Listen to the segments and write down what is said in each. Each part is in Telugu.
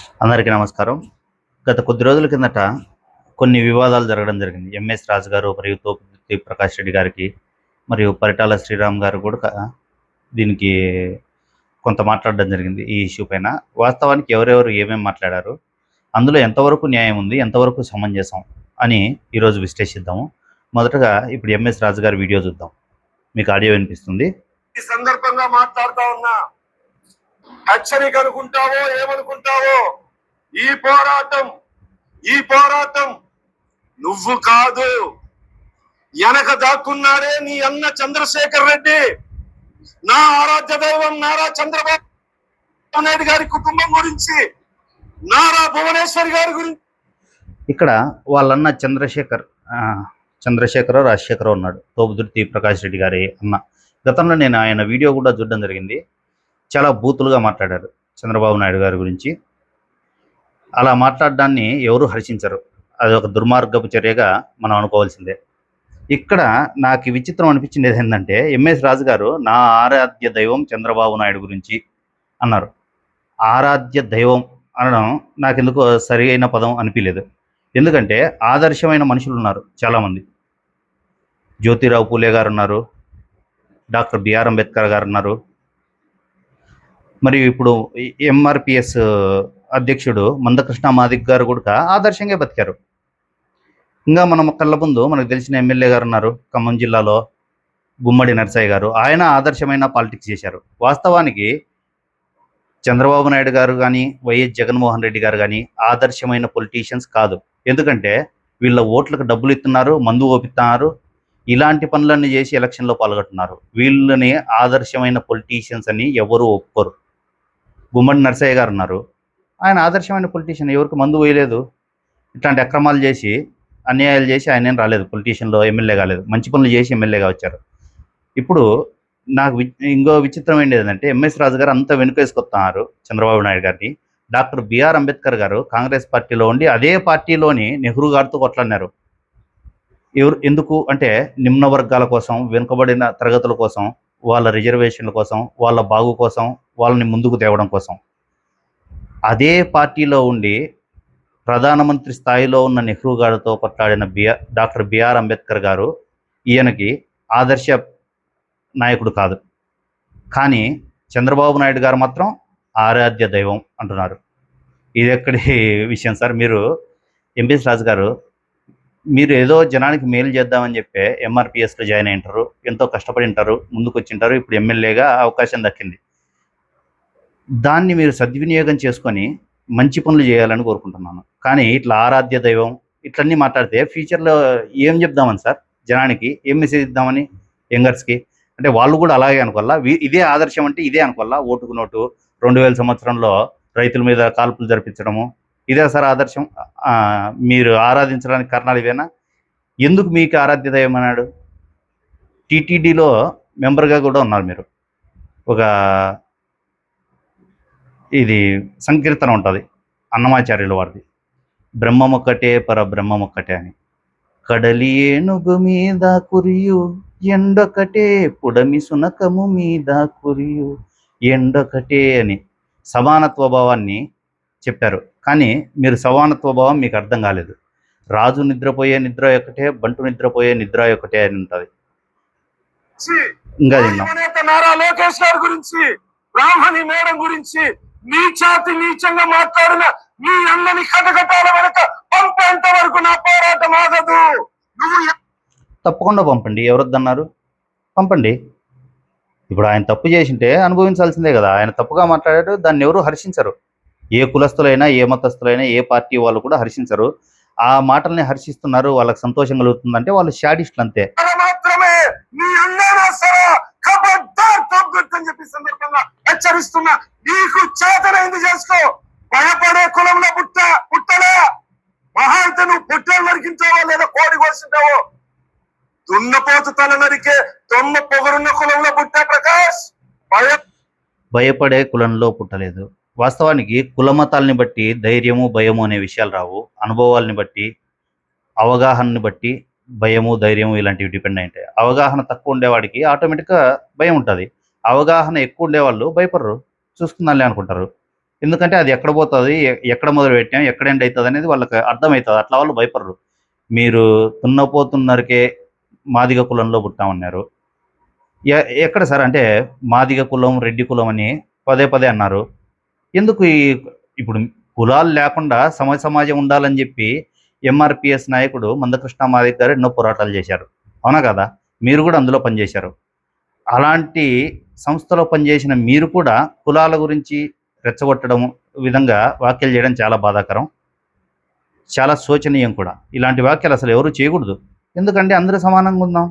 అందరికీ నమస్కారం. గత కొద్ది రోజుల కిందట కొన్ని వివాదాలు జరగడం జరిగింది. ఎంఎస్ రాజు గారు మరియు తోపుదుర్తి ప్రకాష్ రెడ్డి గారికి, మరియు పరిటాల శ్రీరామ్ గారు కూడా దీనికి కొంత మాట్లాడడం జరిగింది ఈ ఇష్యూ పైన. వాస్తవానికి ఎవరెవరు ఏమేమి మాట్లాడారు, అందులో ఎంతవరకు న్యాయం ఉంది, ఎంతవరకు సమంజసం అని ఈరోజు విశ్లేషిద్దాము. మొదటగా ఇప్పుడు ఎంఎస్ రాజు గారి వీడియో చూద్దాం. మీకు ఆడియో వినిపిస్తుంది. ఈ సందర్భంగా మాట్లాడుతా ఉన్నా, హెచ్చరిక అనుకుంటావో ఏమనుకుంటావో, ఈ పోరాటం నువ్వు కాదు, వెనక దాక్కున్నాడే నీ అన్న చంద్రశేఖర్ రెడ్డి, నా ఆరాధ్య దైవం నారా చంద్రబాబు నాయుడు గారి కుటుంబం గురించి, నారా భువనేశ్వరి గారి గురించి. ఇక్కడ వాళ్ళన్న చంద్రశేఖర రాజశేఖర ఉన్నాడు, తోపుదుర్తి ప్రకాష్ రెడ్డి గారి అన్న. గతంలో నేను ఆయన వీడియో కూడా చూడడం జరిగింది. చాలా బూతులుగా మాట్లాడారు చంద్రబాబు నాయుడు గారి గురించి. అలా మాట్లాడడాన్ని ఎవరు హర్షించరు. అది ఒక దుర్మార్గపు చర్యగా మనం అనుకోవాల్సిందే. ఇక్కడ నాకు విచిత్రం అనిపించింది ఏంటంటే, ఎంఎస్ రాజు గారు నా ఆరాధ్య దైవం చంద్రబాబు నాయుడు గురించి అన్నారు. ఆరాధ్య దైవం అనడం నాకెందుకో సరి అయిన పదం అనిపించలేదు. ఎందుకంటే ఆదర్శమైన మనుషులు ఉన్నారు చాలామంది. జ్యోతిరావు పూలే గారు ఉన్నారు, డాక్టర్ బిఆర్ అంబేద్కర్ గారు ఉన్నారు, మరియు ఇప్పుడు ఎంఆర్పిఎస్ అధ్యక్షుడు మందకృష్ణ మాదిక్ గారు కూడా ఆదర్శంగా బతికారు. ఇంకా మనం కళ్ళ ముందు మనకు తెలిసిన ఎమ్మెల్యే గారు ఉన్నారు ఖమ్మం జిల్లాలో, గుమ్మడి నరసయ్య గారు. ఆయన ఆదర్శమైన పాలిటిక్స్ చేశారు. వాస్తవానికి చంద్రబాబు నాయుడు గారు కానీ వైఎస్ జగన్మోహన్ రెడ్డి గారు కానీ ఆదర్శమైన పొలిటీషియన్స్ కాదు. ఎందుకంటే వీళ్ళ ఓట్లకు డబ్బులు ఇస్తున్నారు, మందు ఓపిస్తున్నారు, ఇలాంటి పనులన్నీ చేసి ఎలక్షన్లో పాల్గొంటున్నారు. వీళ్ళని ఆదర్శమైన పొలిటీషియన్స్ అని ఎవరు ఒప్పుకోరు. గుమ్మడి నరసయ్య గారు ఉన్నారు, ఆయన ఆదర్శమైన పొలిటీషియన్, ఎవరికి మందు వేయలేదు, ఇట్లాంటి అక్రమాలు చేసి అన్యాయాలు చేసి ఆయన ఏం రాలేదు, పొలిటీషియన్లో ఎమ్మెల్యే కాలేదు, మంచి పనులు చేసి ఎమ్మెల్యేగా వచ్చారు. ఇప్పుడు నాకు ఇంకో విచిత్రం ఏంటంటే, ఎంఎస్ రాజు గారు అంతా వెనుకేసుకొస్తున్నారు చంద్రబాబు నాయుడు గారిని. డాక్టర్ బిఆర్ అంబేద్కర్ గారు కాంగ్రెస్ పార్టీలో ఉండి అదే పార్టీలోని నెహ్రూ గారితో కొట్లాడినారు. ఎందుకు అంటే నిమ్న వర్గాల కోసం, వెనుకబడిన తరగతుల కోసం, వాళ్ళ రిజర్వేషన్ల కోసం, వాళ్ళ బాగు కోసం, వాళ్ళని ముందుకు తేవడం కోసం. అదే పార్టీలో ఉండి ప్రధానమంత్రి స్థాయిలో ఉన్న నెహ్రూ గారితో కొట్లాడిన డాక్టర్ బిఆర్ అంబేద్కర్ గారు ఈయనకి ఆదర్శ నాయకుడు కాదు. కానీ చంద్రబాబు నాయుడు గారు మాత్రం ఆరాధ్య దైవం అంటున్నారు. ఇది ఎక్కడి విషయం సార్? మీరు ఎంపీఎస్ రాజు గారు, మీరు ఏదో జనానికి మేలు చేద్దామని చెప్పి ఎంఆర్పిఎస్లో జాయిన్ అయి ఉంటారు, ఎంతో కష్టపడి ఉంటారు, ముందుకు వచ్చింటారు, ఇప్పుడు ఎమ్మెల్యేగా అవకాశం దక్కింది. దాన్ని మీరు సద్వినియోగం చేసుకొని మంచి పనులు చేయాలని కోరుకుంటున్నాను. కానీ ఇట్లా ఆరాధ్య దైవం ఇట్లన్నీ మాట్లాడితే ఫ్యూచర్లో ఏం చెప్దామని సార్? జనానికి ఏం మెసేజ్ ఇద్దామని? యంగర్స్కి అంటే వాళ్ళు కూడా అలాగే అనుకోవాలా? ఇదే ఆదర్శం అంటే ఇదే అనుకోవాలా? ఓటుకు నోటు, 2000 సంవత్సరంలో రైతుల మీద కాల్పులు జరిపించడము, ఇదే సార్ ఆదర్శం? మీరు ఆరాధించడానికి కారణాలు ఇవేనా? ఎందుకు మీకు ఆరాధ్య దైవం అన్నాడు? టీటీడీలో మెంబర్గా కూడా ఉన్నారు మీరు. ఒక ఇది సంకీర్తన ఉంటుంది అన్నమాచార్యుల వారిది, బ్రహ్మమొక్కటే పరబ్రహ్మమొక్కటే అని. కడలి ఏనుగు మీద కురియు ఎండొకటే, పుడమి సునకము మీద కురియు ఎండొకటే అని సమానత్వ భావాన్ని చెప్పారు. కానీ మీరు సమానత్వ భావం మీకు అర్థం కాలేదు. రాజు నిద్రపోయే నిద్ర ఒకటే, బంటు నిద్రపోయే నిద్ర ఒకటే అని ఉంటుంది. ఇంకా నారా లోకేష్ గారి గురించి, బ్రాహ్మణి మేడం గురించి నీచాతి నీచంగా మాట్లాడిన నీ అన్నని కటకటాల వెనక పంపేంత వరకు నా పోరాటం ఆగదు. తప్పకుండా పంపండి, ఎవరొద్దన్నారు? పంపండి. ఇప్పుడు ఆయన తప్పు చేసింటే అనుభవించాల్సిందే కదా. ఆయన తప్పుగా మాట్లాడారు, దాన్ని ఎవరు హర్షించరు. ఏ కులస్తులైనా, ఏ మతస్థులైనా, ఏ పార్టీ వాళ్ళు కూడా హర్షించరు. ఆ మాటల్ని హర్షిస్తున్నారు, వాళ్ళకి సంతోషం కలుగుతుందంటే వాళ్ళు షాడిస్టులు అంతే. మాత్రమే నీ అన్నైనా సరే ఖబర్దార్ తప్పుని చెప్పి సందర్భంగా హెచ్చరిస్తున్నా. నీకు చేతనైంది చేసుకో. భయపడే కులంలో పుట్టలే. మహా అయితే నువ్వు పుట్టలు నరికించావో లేదా కోడి కోసింటావో. దున్నపోతు తల నరికే దొన్న పొగరున్న కులంలో పుట్టా ప్రకాష్. భయపడే కులంలో పుట్టలేదు. వాస్తవానికి కులమతాలని బట్టి ధైర్యము, భయము అనే విషయాలు రావు. అనుభవాల్ని బట్టి, అవగాహనని బట్టి భయము, ధైర్యము ఇలాంటివి డిపెండ్ అయి ఉంటాయి. అవగాహన తక్కువ ఉండేవాడికి ఆటోమేటిక్గా భయం ఉంటుంది. అవగాహన ఎక్కువ ఉండేవాళ్ళు భయపడరు, చూసుకుందాంలే అనుకుంటారు. ఎందుకంటే అది ఎక్కడ పోతుంది, ఎక్కడ మొదలు పెట్టాం, ఎక్కడ ఎండ్ అవుతుంది అనేది వాళ్ళకి అర్థమవుతుంది. అట్లా వాళ్ళు భయపడరు. మీరు తున్నపోతున్నరికే మాదిగ కులంలో పుట్టామన్నారు. ఎక్కడ సార్? అంటే మాదిగ కులం, రెడ్డి కులం అని పదే పదే అన్నారు. ఎందుకు ఇప్పుడు కులాలు లేకుండా సమాజం ఉండాలని చెప్పి ఎంఆర్పిఎస్ నాయకుడు మందకృష్ణ మాదిగ గారు ఎన్నో పోరాటాలు చేశారు. అవునా కదా? మీరు కూడా అందులో పనిచేశారు. అలాంటి సంస్థలో పనిచేసిన మీరు కూడా కులాల గురించి రెచ్చగొట్టడం విధంగా వ్యాఖ్యలు చేయడం చాలా బాధాకరం, చాలా శోచనీయం కూడా. ఇలాంటి వ్యాఖ్యలు అసలు ఎవరు చేయకూడదు. ఎందుకంటే అందరూ సమానంగా ఉందాం.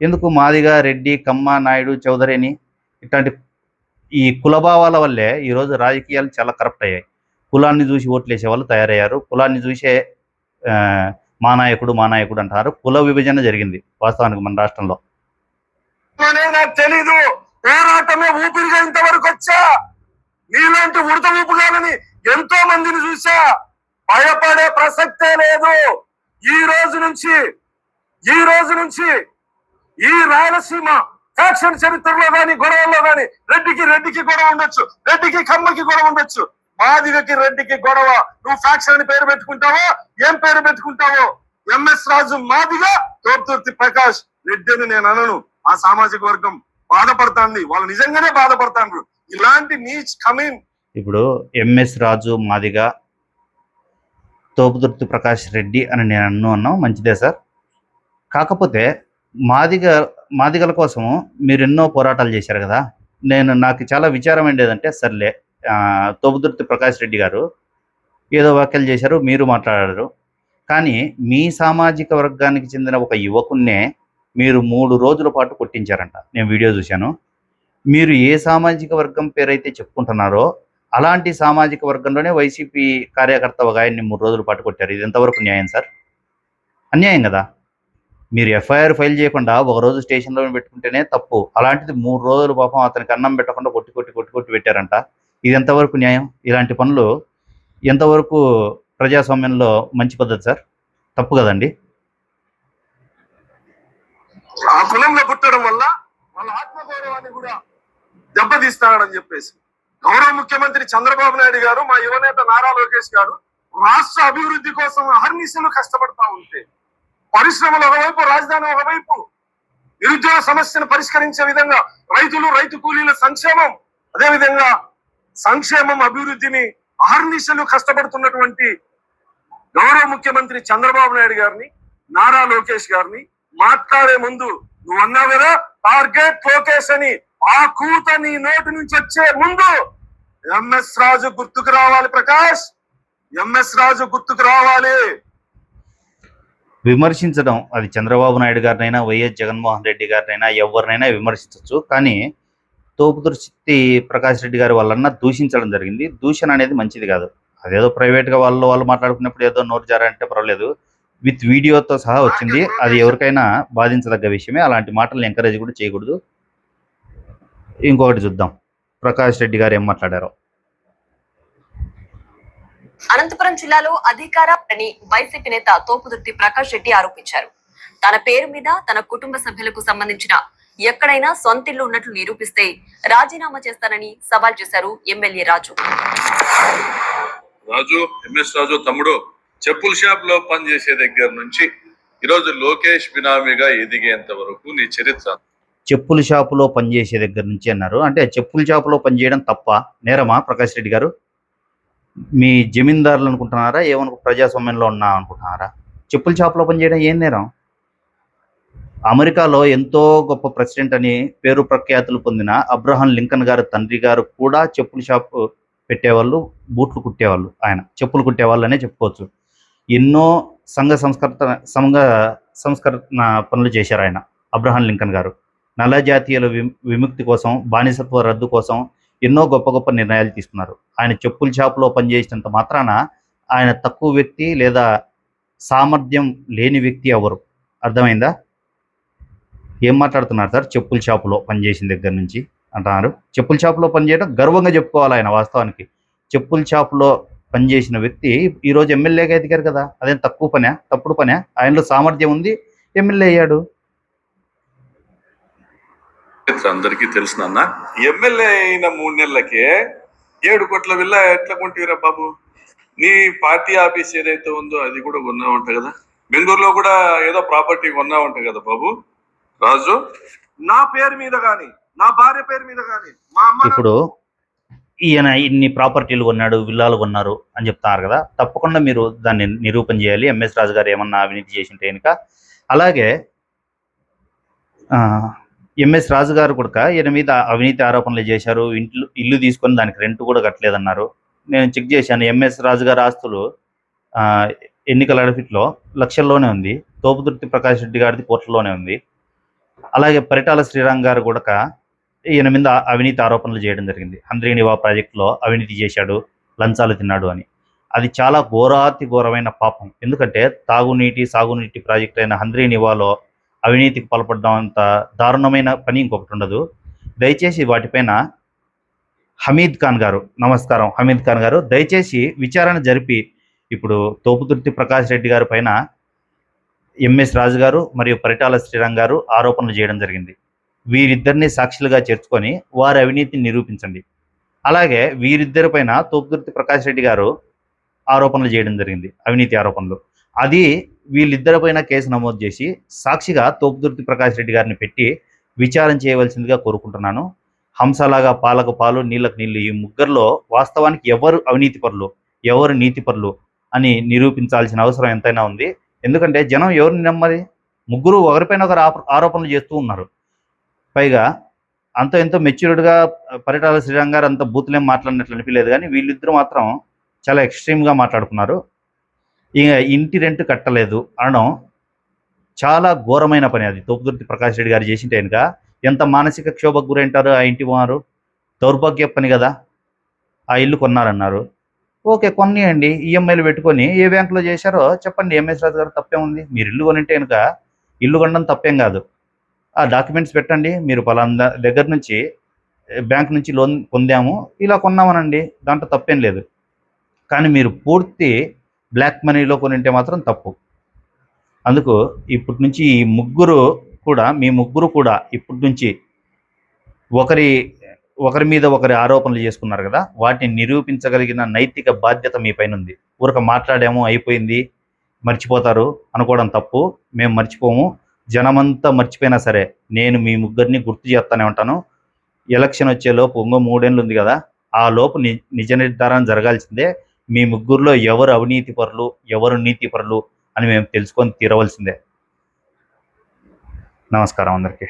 ఎందుకు మాదిగ, రెడ్డి, కమ్మ, నాయుడు, చౌదరి అని ఇట్లాంటి ఈ కులభావాల వల్లే ఈరోజు రాజకీయాలు చాలా కరప్ట్ అయ్యాయి. కులాన్ని చూసి ఓట్లేసే వాళ్ళు తయారయ్యారు. కులాన్ని చూసే మా నాయకుడు అంటారు. కుల విభజన జరిగింది వాస్తవానికి మన రాష్ట్రంలో. నాకు తెలీదు, పోరాటమే ఊపిరిగా ఇంతవరకు వచ్చా. నీలాంటి ఉడత ఊపుగాలని ఎంతో మందిని చూసా. భయపడే ప్రసక్తే లేదు. ఈ రోజు నుంచి ఈ రాయలసీమ ఫ్యాక్షన్ చరిత్రలో గాని, గొడవల్లో గాని రెడ్డికి గొడవ ఉండొచ్చు, రెడ్డికి కమ్మకి గొడవ ఉండొచ్చు, మాదిగకి రెడ్డికి గొడవ. నువ్వు ఫ్యాక్షన్ అని పేరు పెట్టుకుంటావో, ఏం పేరు పెట్టుకుంటావో, ఎంఎస్ రాజు మాదిగ, తోపుతుర్తి ప్రకాష్ రెడ్డి అని నేను అనను. ఆ సామాజిక వర్గం బాధపడుతుంది, వాళ్ళు నిజంగానే బాధపడతాండ్రు. ఇలాంటి నీచ్ కమింగ్. ఇప్పుడు ఎంఎస్ రాజు మాదిగ, తోపుదుర్తి ప్రకాష్ రెడ్డి అని నేను అన్నాం, మంచిదే సార్. కాకపోతే మాదిగల కోసము మీరు ఎన్నో పోరాటాలు చేశారు కదా. నాకు చాలా విచారం ఏంటంటే, సర్లే తోపుదుర్తి ప్రకాష్ రెడ్డి గారు ఏదో వ్యాఖ్యలు చేశారు, మీరు మాట్లాడారు. కానీ మీ సామాజిక వర్గానికి చెందిన ఒక యువకున్నే మీరు 3 రోజుల పాటు కొట్టించారంట. నేను వీడియో చూశాను. మీరు ఏ సామాజిక వర్గం పేరైతే చెప్పుకుంటున్నారో అలాంటి సామాజిక వర్గంలోనే వైసీపీ కార్యకర్త ఒక ఆయన్ని 3 రోజుల పాటు కొట్టారు. ఇది ఎంతవరకు న్యాయం సార్? అన్యాయం కదా. మీరు ఎఫ్ఐఆర్ ఫైల్ చేయకుండా ఒక రోజు స్టేషన్లో పెట్టుకుంటేనే తప్పు. అలాంటిది 3 రోజులు పాపం అతనికి అన్నం పెట్టకుండా కొట్టి పెట్టారంట. ఇది ఎంతవరకు న్యాయం? ఇలాంటి పనులు ఎంతవరకు ప్రజాస్వామ్యంలో మంచి పద్ధతి సార్? తప్పు కదండి. ఆ కులంలో పుట్టడం వల్ల వాళ్ళ ఆత్మగౌరవాన్ని కూడా దెబ్బతీస్తాడని చెప్పేసి గౌరవ ముఖ్యమంత్రి చంద్రబాబు నాయుడు గారు, మా యువనేత నారా లోకేష్ గారు రాష్ట్ర అభివృద్ధి కోసం అహర్నిశలు కష్టపడతా ఉంటే, పరిశ్రమలు ఒకవైపు, రాజధాని ఒకవైపు, నిరుద్యోగ సమస్యను పరిష్కరించే విధంగా రైతు కూలీల సంక్షేమం, అదేవిధంగా సంక్షేమం, అభివృద్ధిని అహర్నిశలు కష్టపడుతున్నటువంటి గౌరవ ముఖ్యమంత్రి చంద్రబాబు నాయుడు గారిని, నారా లోకేష్ గారిని మాట్లాడే ముందు నువ్వు అన్నావు కదా టార్గెట్ లోకేష్ అని, ఆ కూత నీ నోటి నుంచి వచ్చే ముందు ఎంఎస్ రాజు గుర్తుకు రావాలి. ప్రకాష్, ఎంఎస్ రాజు గుర్తుకు రావాలి. విమర్శించడం అది చంద్రబాబు నాయుడు గారినైనా, వైఎస్ జగన్మోహన్ రెడ్డి గారినైనా, ఎవరినైనా విమర్శించవచ్చు. కానీ తోపుదుర్తి ప్రకాష్ రెడ్డి గారి వాళ్ళన్నా దూషించడం జరిగింది. దూషణ అనేది మంచిది కాదు. అదేదో ప్రైవేట్గా వాళ్ళు మాట్లాడుకున్నప్పుడు ఏదో నోరు జారంటే పర్వాలేదు, విత్ వీడియోతో సహా వచ్చింది. అది ఎవరికైనా బాధించదగ్గ విషయమే. అలాంటి మాటలను ఎంకరేజ్ కూడా చేయకూడదు. ఇంకొకటి చూద్దాం ప్రకాష్ రెడ్డి గారు ఏం మాట్లాడారో. అనంతపురం జిల్లాలో అధికారాన్ని వైసీపీ నేత తోపుదుర్తి ప్రకాష్ రెడ్డి ఆరోపించారు. తన పేరు మీద తన కుటుంబ సభ్యులకు సంబంధించిన ఎక్కడైనా సొంతిల్లు ఉన్నట్లు నిరూపిస్తే రాజీనామా చేస్తానని సవాల్ చేశారు ఎమ్మెల్యే రాజు. ఎంఎస్ రాజు తమ్ముడు చెప్పుల షాప్ లో పనిచేసే దగ్గర నుంచి ఈరోజు లోకేష్ బినామీగా ఎదిగేంత వరకు నీ చరిత్ర. చెప్పుల షాపులో పనిచేసే దగ్గర నుంచి అన్నారు. అంటే చెప్పుల షాపులో పనిచేయడం తప్ప, నేరమా ప్రకాష్ రెడ్డి గారు? మీ జమీందారులు అనుకుంటున్నారా? ప్రజాస్వామ్యంలో ఉన్నా అనుకుంటున్నారా? చెప్పుల షాపులో పనిచేయడం ఏం నేరం? అమెరికాలో ఎంతో గొప్ప ప్రెసిడెంట్ అని పేరు ప్రఖ్యాతులు పొందిన అబ్రహాం లింకన్ గారు తండ్రి గారు కూడా చెప్పుల షాపు పెట్టేవాళ్ళు, బూట్లు కుట్టేవాళ్ళు. ఆయన చెప్పులు కుట్టేవాళ్ళు అనే చెప్పుకోవచ్చు. ఎన్నో సంఘ సంస్కరణ పనులు చేశారు ఆయన, అబ్రహాం లింకన్ గారు. నల్ల జాతీయుల విముక్తి కోసం, బానిసత్వ రద్దు కోసం ఎన్నో గొప్ప నిర్ణయాలు తీసుకున్నారు. ఆయన చెప్పుల షాపులో పనిచేసినంత మాత్రాన ఆయన తక్కువ వ్యక్తి లేదా సామర్థ్యం లేని వ్యక్తి ఎవరు? అర్థమైందా? ఏం మాట్లాడుతున్నారు సార్? చెప్పుల షాపులో పనిచేసిన దగ్గర నుంచి అంటున్నారు. చెప్పుల షాపులో పనిచేయడం గర్వంగా చెప్పుకోవాలి ఆయన. వాస్తవానికి చెప్పుల షాపులో పనిచేసిన వ్యక్తి ఈరోజు ఎమ్మెల్యేగా ఎదిగారు కదా. అదేం తక్కువ పనే? తప్పుడు పనే? ఆయనలో సామర్థ్యం ఉంది, ఎమ్మెల్యే అయ్యాడు. అందరికీ తెలుసు నాన్న. ఎమ్మెల్యే అయిన 3 నెలలకే 7 కోట్ల విల్లా ఎట్లా కొంటివిరా బాబు? నీ పార్టీ ఆఫీస్ ఏదైతే ఉందో అది కూడా కొన్నావంట కదా? బెంగళూరులో కూడా ఏదో ప్రాపర్టీ కొన్నావంట కదా బాబు రాజు? నా పేరు మీద గాని, నా భార్య పేరు మీద గాని, మా అమ్మ ఇప్పుడు ఈయన ఇన్ని ప్రాపర్టీలు కొన్నాడు, విల్లాలు కొన్నారు అని చెప్తున్నారు కదా, తప్పకుండా మీరు దాన్ని నిరూపణ చేయాలి. ఎంఎస్ రాజు గారు ఏమన్నా అవినీతి చేసి ఉంటే కనుక. అలాగే ఎంఎస్ రాజు గారు కూడా ఈయన మీద అవినీతి ఆరోపణలు చేశారు. ఇల్లు తీసుకొని దానికి రెంట్ కూడా కట్టలేదన్నారు. నేను చెక్ చేశాను, ఎంఎస్ రాజు గారి ఆస్తులు ఎన్నికల అడఫిట్లో లక్షల్లోనే ఉంది. తోపుదుర్తి ప్రకాష్ రెడ్డి గారిది కోట్లలోనే ఉంది. అలాగే పరిటాల శ్రీరామ్ గారు కూడా ఈయన మీద అవినీతి ఆరోపణలు చేయడం జరిగింది. హంద్రీనివా ప్రాజెక్టులో అవినీతి చేశాడు, లంచాలు తిన్నాడు అని. అది చాలా ఘోరాతి ఘోరమైన పాపం. ఎందుకంటే తాగునీటి సాగునీటి ప్రాజెక్టు అయిన హంద్రీనివాలో అవినీతికి పాల్పడడం అంత దారుణమైన పని ఇంకొకటి ఉండదు. దయచేసి వాటిపైన హమీద్ ఖాన్ గారు, నమస్కారం హమీద్ ఖాన్ గారు, దయచేసి విచారణ జరిపి ఇప్పుడు తోపుదుర్తి ప్రకాష్ రెడ్డి గారి పైన ఎంఎస్ రాజు గారు మరియు పరిటాల శ్రీరామ్ గారు ఆరోపణలు చేయడం జరిగింది. వీరిద్దరిని సాక్షులుగా చేర్చుకొని వారి అవినీతిని నిరూపించండి. అలాగే వీరిద్దరి పైన తోపుదుర్తి ప్రకాష్ రెడ్డి గారు ఆరోపణలు చేయడం జరిగింది, అవినీతి ఆరోపణలు. అది వీళ్ళిద్దరి పైన కేసు నమోదు చేసి సాక్షిగా తోపుదుర్తి ప్రకాష్ రెడ్డి గారిని పెట్టి విచారణ చేయవలసిందిగా కోరుకుంటున్నాను. హంసలాగా పాలకు పాలు, నీళ్ళకు నీళ్ళు, ఈ ముగ్గురులో వాస్తవానికి ఎవరు అవినీతి పరులు, ఎవరు నీతి పరులు అని నిరూపించాల్సిన అవసరం ఎంతైనా ఉంది. ఎందుకంటే జనం ఎవరిని నమ్మది? ముగ్గురు ఒకరిపైన ఒకరు ఆరోపణలు చేస్తూ ఉన్నారు. పైగా అంత ఎంతో మెచ్యూర్డ్గా పరిటాల శ్రీరామ్ గారు అంత బూతులేం మాట్లాడినట్లు అనిపించలేదు, కానీ వీళ్ళిద్దరూ మాత్రం చాలా ఎక్స్ట్రీమ్గా మాట్లాడుకున్నారు. ఇక ఇంటి రెంట్ కట్టలేదు అనడం చాలా ఘోరమైన పని. అది తోపుదుర్తి ప్రకాష్ రెడ్డి గారు చేసింటే కనుక ఎంత మానసిక క్షోభకు గురైంటారు ఆ ఇంటి వారు. దౌర్భాగ్య పని కదా. ఆ ఇల్లు కొన్నారన్నారు, ఓకే కొనియండి, ఈఎంఐలు పెట్టుకొని ఏ బ్యాంకులో చేశారో చెప్పండి. ఎంఎస్ రాజు గారు తప్పే ఉంది? మీరు ఇల్లు కొనింటే కనుక ఇల్లు కొనడం తప్పేం కాదు. ఆ డాక్యుమెంట్స్ పెట్టండి, మీరు పలానా దగ్గర నుంచి బ్యాంక్ నుంచి లోన్ పొందాము, ఇలా కొన్నామనండి, దాంట్లో తప్పేం లేదు. కానీ మీరు పూర్తి బ్లాక్ మనీలో కొనింటే మాత్రం తప్పు. అందుకు ఇప్పటి నుంచి ఈ మీ ముగ్గురు కూడా ఇప్పటి నుంచి ఒకరి మీద ఒకరి ఆరోపణలు చేసుకున్నారు కదా, వాటిని నిరూపించగలిగిన నైతిక బాధ్యత మీ పైన ఉంది. ఊరక మాట్లాడాము అయిపోయింది మర్చిపోతారు అనుకోవడం తప్పు. మేము మర్చిపోము. జనమంతా మర్చిపోయినా సరే నేను మీ ముగ్గురిని గుర్తు చేస్తానే ఉంటాను. ఎలక్షన్ వచ్చేలోపు 3 ఏళ్ళు ఉంది కదా, ఆ లోపు నిజ నిర్ధారణ జరగాల్సిందే. మీ ముగ్గురులో ఎవరు అవినీతి పరులు, ఎవరు నీతి పరులు అని మేము తెలుసుకొని తీరవలసిందే. నమస్కారం అందరికీ.